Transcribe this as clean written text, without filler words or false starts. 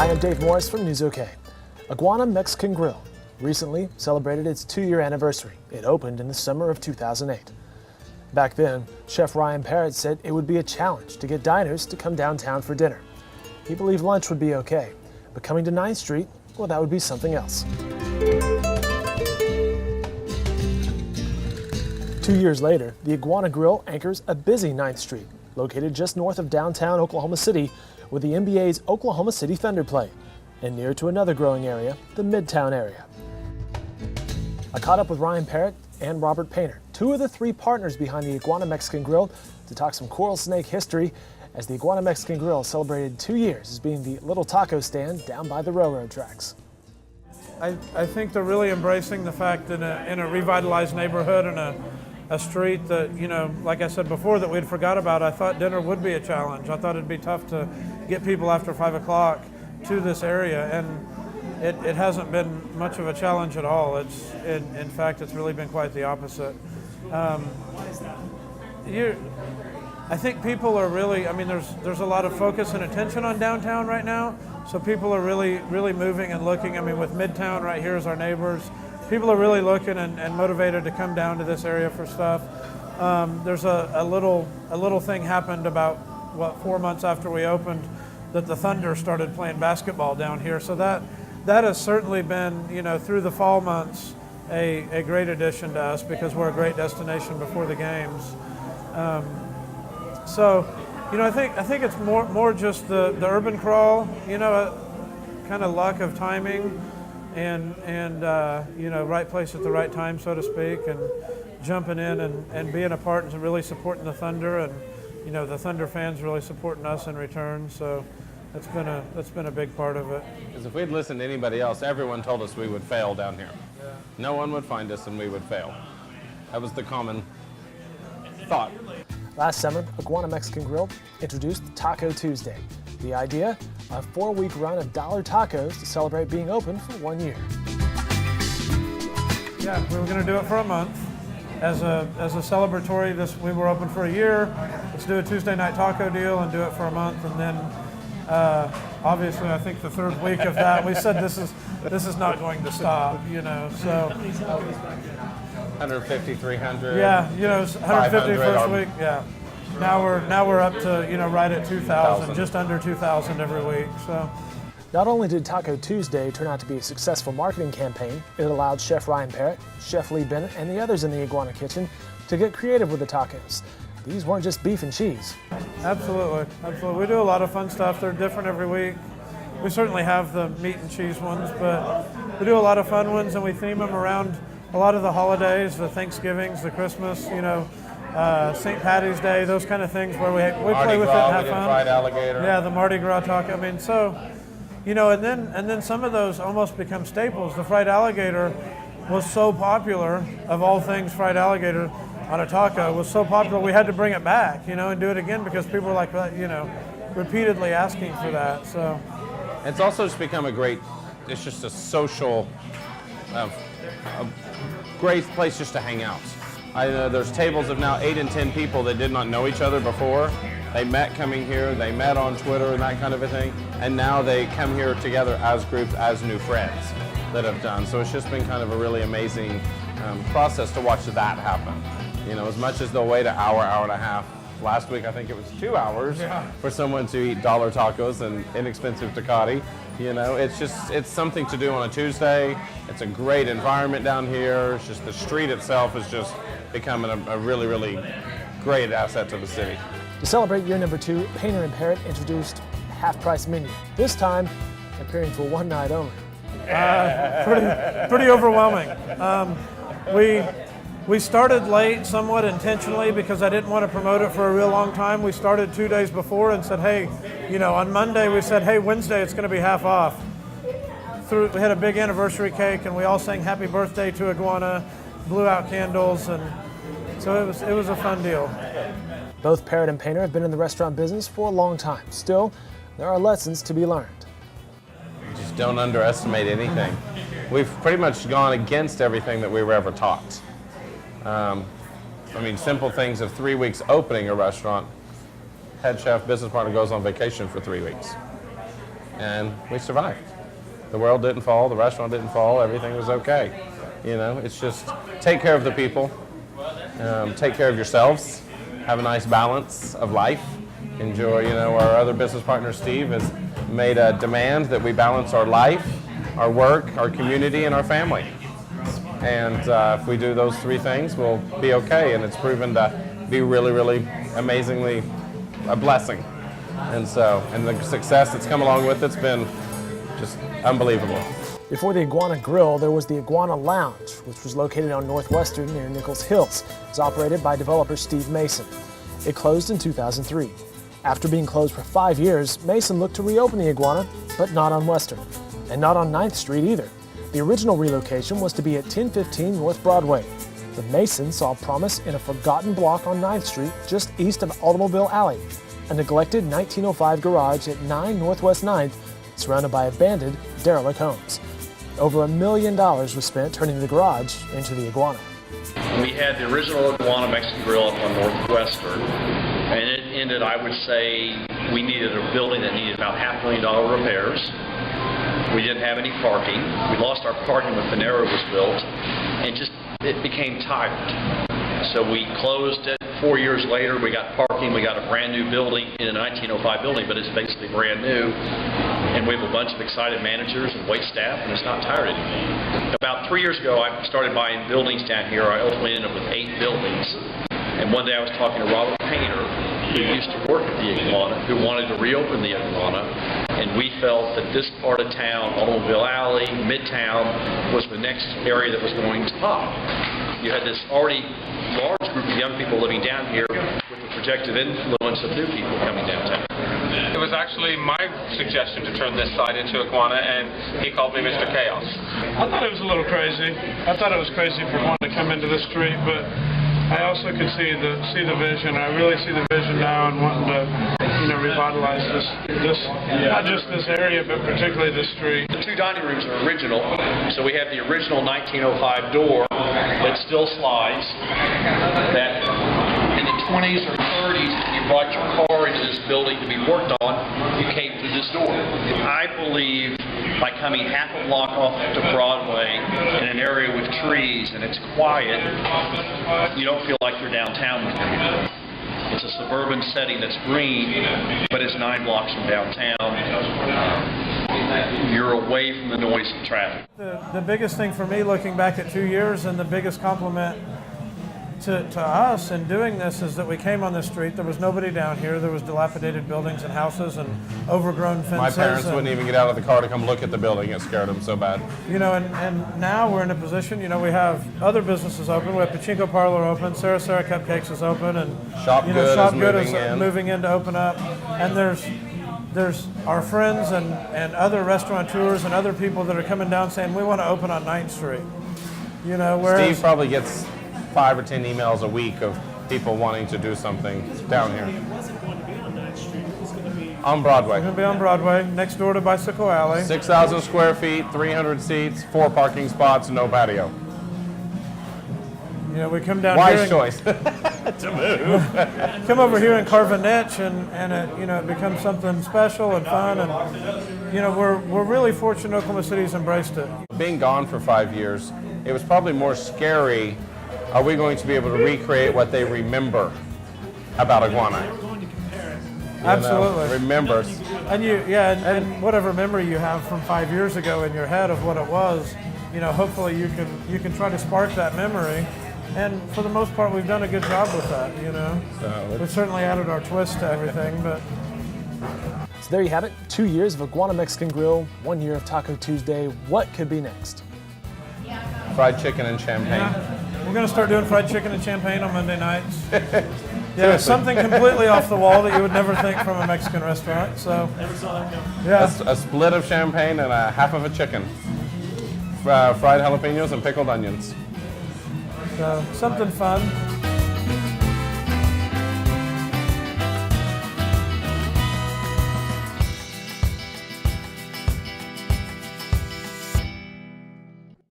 Hi, I'm Dave Morris from News OK. Iguana Mexican Grill recently celebrated its 2-year anniversary. It opened in the summer of 2008. Back then, Chef Ryan Parrott said it would be a challenge to get diners to come downtown for dinner. He believed lunch would be okay, but coming to 9th Street, well, that would be something else. 2 years later, the Iguana Grill anchors a busy 9th Street, located just north of downtown Oklahoma City, where the NBA's Oklahoma City Thunder play, and near to another growing area, the Midtown area. I caught up with Ryan Parrott and Robert Painter, 2 of the 3 partners behind the Iguana Mexican Grill, to talk some coral snake history as the Iguana Mexican Grill celebrated 2 years as being the little taco stand down by the railroad tracks. I think they're really embracing the fact that in a revitalized neighborhood and a street that, you know, like I said before, that we'd forgot about. I thought dinner would be a challenge. I thought it'd be tough to get people after 5 o'clock to this area, and it hasn't been much of a challenge at all. In fact, it's really been quite the opposite. I think people are really, I mean, there's a lot of focus and attention on downtown right now, so people are really moving and looking. I mean, with Midtown right here as our neighbors, people are really looking and motivated to come down to this area for stuff. There's a little thing happened about, 4 months after we opened, that the Thunder started playing basketball down here. So that has certainly been, you know, through the fall months, a great addition to us because we're a great destination before the games. So, you know, I think it's more just the urban crawl, you know, kind of luck of timing and you know, right place at the right time, so to speak, and jumping in and being a part and really supporting the Thunder, and, you know, the Thunder fans really supporting us in return. So that's been a big part of it. Because if we'd listened to anybody else, everyone told us we would fail down here. Yeah. No one would find us and we would fail. That was the common thought. Last summer, Iguana Mexican Grill introduced Taco Tuesday. The idea, a 4-week run of dollar tacos to celebrate being open for 1 year. Yeah, we were going to do it for a month. As a celebratory, we were open for a year. Let's do a Tuesday night taco deal and do it for a month, and then obviously, I think the 3rd week of that, we said this is not going to stop, you know. So 150, 300. Yeah, you know, 150 first week. Yeah. Now we're up to, you know, right at 2,000, just under 2,000 every week. So. Not only did Taco Tuesday turn out to be a successful marketing campaign, it allowed Chef Ryan Parrott, Chef Lee Bennett, and the others in the Iguana kitchen to get creative with the tacos. These weren't just beef and cheese. Absolutely. We do a lot of fun stuff. They're different every week. We certainly have the meat and cheese ones, but we do a lot of fun ones, and we theme them around a lot of the holidays, the Thanksgivings, the Christmas, you know, St. Patty's Day, those kind of things where we play with it and have fun. Fried alligator. Yeah, the Mardi Gras taco. I mean, so, you know, and then some of those almost become staples. The fried alligator was so popular, of all things, fried alligator on a taco was so popular, we had to bring it back, you know, and do it again because people were like, you know, repeatedly asking for that. So it's also just become it's just a social, a great place just to hang out. I know there's tables of now 8 and 10 people that did not know each other before. They met coming here, they met on Twitter and that kind of a thing, and now they come here together as groups, as new friends that have done. So it's just been kind of a really amazing process to watch that happen. You know, as much as they'll wait an hour and a half. Last week, I think it was 2 hours for someone to eat dollar tacos and inexpensive tacati. You know, it's something to do on a Tuesday. It's a great environment down here. It's just the street itself is just becoming a really great asset to the city. To celebrate year number 2, Painter and Parrott introduced half-price menu. This time, appearing for one night only. Pretty overwhelming. We started late somewhat intentionally because I didn't want to promote it for a real long time. We started 2 days before and said, hey, you know, on Monday we said, hey, Wednesday it's going to be half off. We had a big anniversary cake and we all sang happy birthday to Iguana, blew out candles, and so it was a fun deal. Both Parrott and Painter have been in the restaurant business for a long time. Still, there are lessons to be learned. Just don't underestimate anything. We've pretty much gone against everything that we were ever taught. I mean, simple things of 3 weeks opening a restaurant. Head chef, business partner goes on vacation for 3 weeks. and we survived. The world didn't fall, the restaurant didn't fall, everything was okay. You know, it's just take care of the people, take care of yourselves, have a nice balance of life. Enjoy, you know, our other business partner, Steve, has made a demand that we balance our life, our work, our community, and our family. And if we do those three things, we'll be okay. And it's proven to be really, really amazingly a blessing. And the success that's come along with it's been just unbelievable. Before the Iguana Grill, there was the Iguana Lounge, which was located on Northwestern near Nichols Hills. It was operated by developer Steve Mason. It closed in 2003. After being closed for 5 years, Mason looked to reopen the Iguana, but not on Western, and not on 9th Street either. The original relocation was to be at 1015 North Broadway. But Mason saw promise in a forgotten block on 9th Street, just east of Automobile Alley, a neglected 1905 garage at 9 Northwest 9th, surrounded by abandoned, derelict homes. Over $1 million was spent turning the garage into the Iguana. We had the original Iguana Mexican Grill up on Northwestern, and it ended, I would say, we needed a building that needed about $500,000 repairs. We didn't have any parking. We lost our parking when Panera was built, and it became tired. So we closed it. 4 years later, we got parking. We got a brand new building in a 1905 building, but it's basically brand new. And we have a bunch of excited managers and wait staff, and it's not tired anymore. About 3 years ago, I started buying buildings down here. I ultimately ended up with 8 buildings. And one day I was talking to Robert Painter, who used to work at the Iguana, who wanted to reopen the Iguana. And we felt that this part of town, Automobile Alley, Midtown, was the next area that was going to pop. You had this already large group of young people living down here with the projected influence of new people coming downtown. It was actually my suggestion to turn this side into Iguana, and he called me Mr. Chaos. I thought it was a little crazy. I thought it was crazy for one to come into the street, but I also could see the vision. I really see the vision now and wanting to, revitalize this not just this area, but particularly this street. The 2 dining rooms are original, so we have the original 1905 door that still slides. That in the 20s or 30s, if you brought your car into this building to be worked on, you came through this door. I believe by coming half a block off to Broadway in an area with trees and it's quiet, you don't feel like you're downtown with me. It's a suburban setting that's green, but it's 9 blocks from downtown. You're away from the noise of traffic. The biggest thing for me looking back at 2 years, and the biggest compliment to us in doing this, is that we came on this street. There was nobody down here. There was dilapidated buildings and houses and overgrown fences. My parents wouldn't even get out of the car to come look at the building. It scared them so bad. And now we're in a position, we have other businesses open. We have Pachinko Parlor open. Sarah Cupcakes is open. And Shop Good is moving in to open up. And there's our friends and other restaurateurs and other people that are coming down saying, we want to open on 9th Street. Whereas Steve probably gets 5 or 10 emails a week of people wanting to do something down here. It wasn't going to be on 9th Street. It was going to be on Broadway. It's going to be on Broadway, next door to Bicycle Alley. 6,000 square feet, 300 seats, 4 parking spots, no patio. We come down Wise here. choice to move. Come over here and carve a niche, and it becomes something special and fun. And we're really fortunate Oklahoma City's embraced it. Being gone for 5 years, it was probably more scary. Are we going to be able to recreate what they remember about Iguana? Absolutely. Remembers. And and whatever memory you have from 5 years ago in your head of what it was, hopefully you can try to spark that memory. And for the most part, we've done a good job with that. We've certainly added our twist to everything, but. So there you have it. 2 years of Iguana Mexican Grill, 1 year of Taco Tuesday. What could be next? Fried chicken and champagne. Yeah. We're going to start doing fried chicken and champagne on Monday nights. Yeah, something completely off the wall that you would never think from a Mexican restaurant. So, yeah, A split of champagne and a half of a chicken. Fried jalapenos and pickled onions. so something fun.